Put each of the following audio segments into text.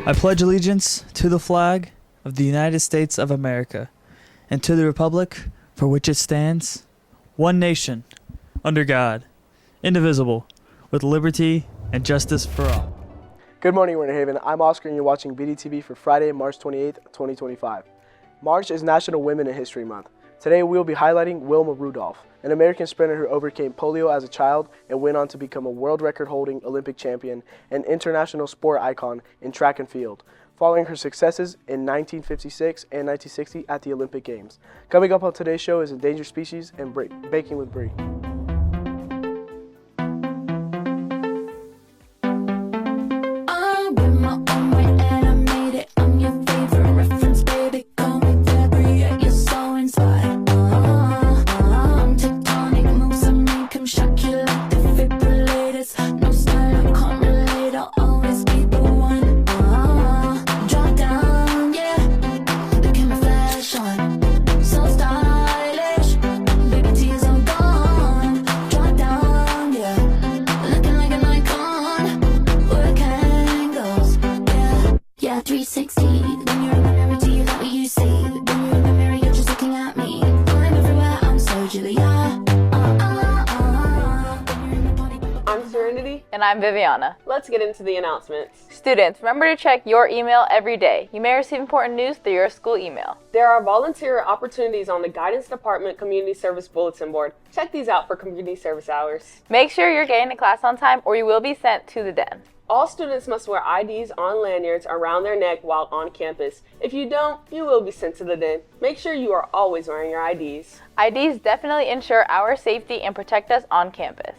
I pledge allegiance to the flag of the United States of America and to the republic for which it stands, one nation, under God, indivisible, with liberty and justice for all. Good morning, Winter Haven. I'm Oscar and you're watching BDTV for Friday, March 28th, 2025. March is National Women in History Month. Today we will be highlighting Wilma Rudolph, an American sprinter who overcame polio as a child and went on to become a world record-holding Olympic champion and international sport icon in track and field, following her successes in 1956 and 1960 at the Olympic Games. Coming up on today's show is Endangered Species and Baking with Brie. And I'm Viviana. Let's get into the announcements. Students, remember to check your email every day. You may receive important news through your school email. There are volunteer opportunities on the Guidance Department Community Service Bulletin Board. Check these out for community service hours. Make sure you're getting to class on time or you will be sent to the den. All students must wear IDs on lanyards around their neck while on campus. If you don't, you will be sent to the den. Make sure you are always wearing your IDs. IDs definitely ensure our safety and protect us on campus.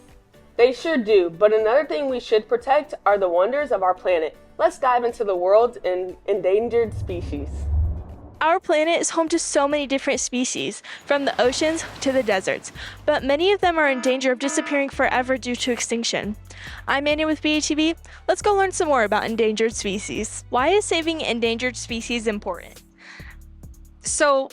They sure do, but another thing we should protect are the wonders of our planet. Let's dive into the world's endangered species. Our planet is home to so many different species, from the oceans to the deserts, but many of them are in danger of disappearing forever due to extinction. I'm Annie with BDTV. Let's go learn some more about endangered species. Why is saving endangered species important? So,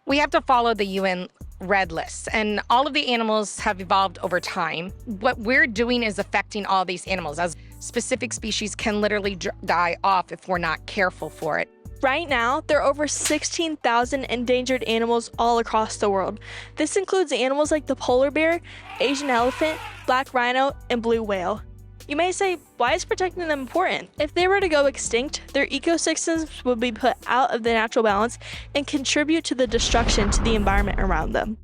we have to follow the UN red lists, and all of the animals have evolved over time. What we're doing is affecting all these animals, as specific species can literally die off if we're not careful for it. Right now, there are over 16,000 endangered animals all across the world. This includes animals like the polar bear, Asian elephant, black rhino, and blue whale. You may say, why is protecting them important? If they were to go extinct, their ecosystems would be put out of the natural balance and contribute to the destruction to the environment around them.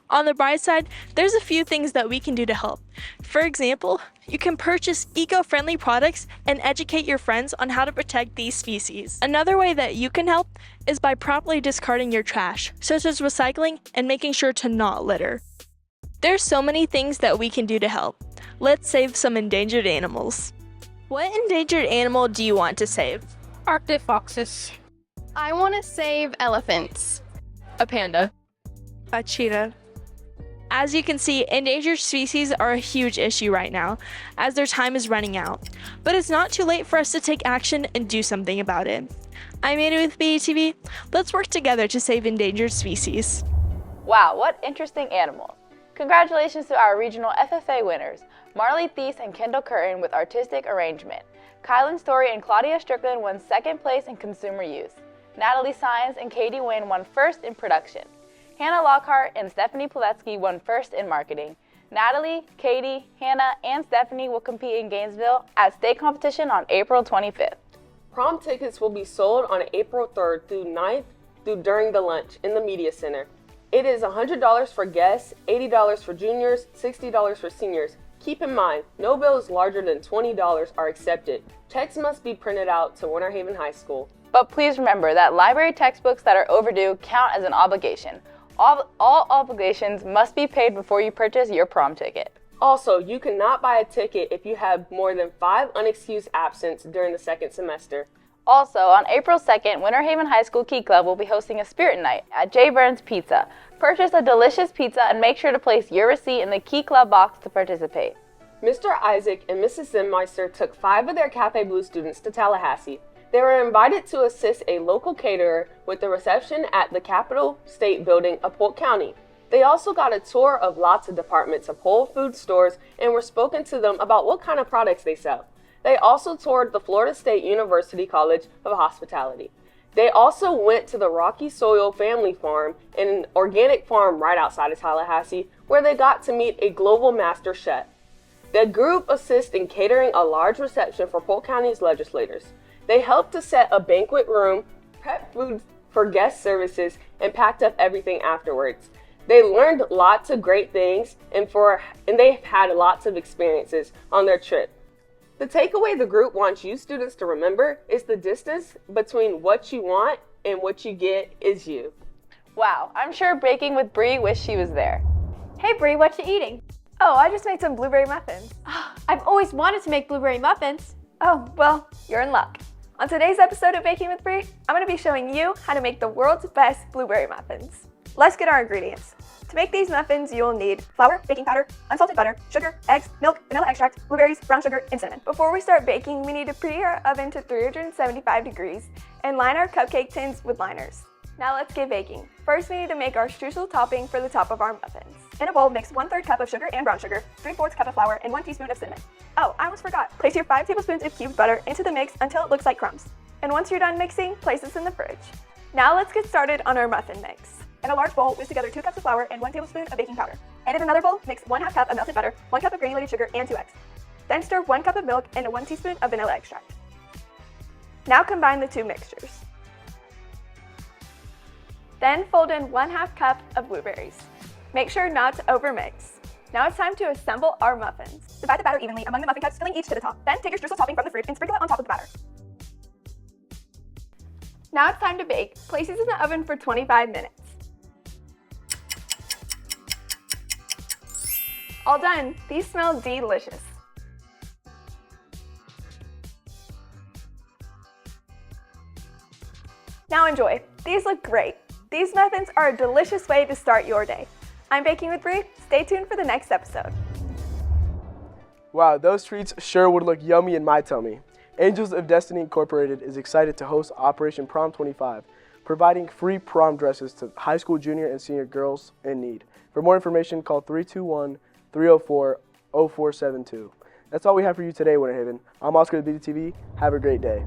On the bright side, there's a few things that we can do to help. For example, you can purchase eco-friendly products and educate your friends on how to protect these species. Another way that you can help is by properly discarding your trash, such as recycling and making sure to not litter. There's so many things that we can do to help. Let's save some endangered animals. What endangered animal do you want to save? Arctic foxes. I want to save elephants. A panda. A cheetah. As you can see, endangered species are a huge issue right now, as their time is running out. But it's not too late for us to take action and do something about it. I'm Annie with BDTV. Let's work together to save endangered species. Wow, what interesting animals. Congratulations to our regional FFA winners, Marley Thies and Kendall Curtin with Artistic Arrangement. Kylan Story and Claudia Strickland won second place in Consumer Use. Natalie Sines and Katie Wynn won first in Production. Hannah Lockhart and Stephanie Puletsky won first in Marketing. Natalie, Katie, Hannah, and Stephanie will compete in Gainesville at state competition on April 25th. Prom tickets will be sold on April 3rd through 9th during the lunch in the Media Center. It is $100 for guests, $80 for juniors, $60 for seniors. Keep in mind, no bills larger than $20 are accepted. Checks must be printed out to Winter Haven High School. But please remember that library textbooks that are overdue count as an obligation. All obligations must be paid before you purchase your prom ticket. Also, you cannot buy a ticket if you have more than 5 unexcused absence during the second semester. Also, on April 2nd, Winter Haven High School Key Club will be hosting a spirit night at J. Burns Pizza. Purchase a delicious pizza and make sure to place your receipt in the Key Club box to participate. Mr. Isaac and Mrs. Zenmeister took 5 of their Cafe Blue students to Tallahassee. They were invited to assist a local caterer with the reception at the Capitol State Building of Polk County. They also got a tour of lots of departments of Whole Foods stores and were spoken to them about what kind of products they sell. They also toured the Florida State University College of Hospitality. They also went to the Rocky Soil Family Farm, an organic farm right outside of Tallahassee, where they got to meet a global master chef. The group assists in catering a large reception for Polk County's legislators. They helped to set a banquet room, prep food for guest services, and packed up everything afterwards. They learned lots of great things, and they've had lots of experiences on their trip. The takeaway the group wants you students to remember is the distance between what you want and what you get is you. Wow, I'm sure Baking with Bree wished she was there. Hey Bree, what you eating? Oh, I just made some blueberry muffins. I've always wanted to make blueberry muffins. Oh, well, you're in luck. On today's episode of Baking with Bree, I'm going to be showing you how to make the world's best blueberry muffins. Let's get our ingredients. To make these muffins, you will need flour, baking powder, unsalted butter, sugar, eggs, milk, vanilla extract, blueberries, brown sugar, and cinnamon. Before we start baking, we need to preheat our oven to 375 degrees and line our cupcake tins with liners. Now let's get baking. First, we need to make our streusel topping for the top of our muffins. In a bowl, mix 1/3 cup of sugar and brown sugar, 3/4 cup of flour, and 1 teaspoon of cinnamon. Oh, I almost forgot. Place your 5 tablespoons of cubed butter into the mix until it looks like crumbs. And once you're done mixing, place this in the fridge. Now let's get started on our muffin mix. In a large bowl, whisk together 2 cups of flour and 1 tablespoon of baking powder. And in another bowl, mix 1/2 cup of melted butter, 1 cup of granulated sugar, and 2 eggs. Then stir 1 cup of milk and 1 teaspoon of vanilla extract. Now combine the two mixtures. Then fold in 1/2 cup of blueberries. Make sure not to overmix. Now it's time to assemble our muffins. Divide the batter evenly among the muffin cups, filling each to the top. Then take your streusel topping from the fridge and sprinkle it on top of the batter. Now it's time to bake. Place these in the oven for 25 minutes. All done. These smell delicious. Now enjoy. These look great. These muffins are a delicious way to start your day. I'm Baking with Bree. Stay tuned for the next episode. Wow, those treats sure would look yummy in my tummy. Angels of Destiny Incorporated is excited to host Operation Prom 25, providing free prom dresses to high school junior and senior girls in need. For more information, call 321-304-0472. That's all we have for you today, Winter Haven. I'm Oscar with BDTV. Have a great day.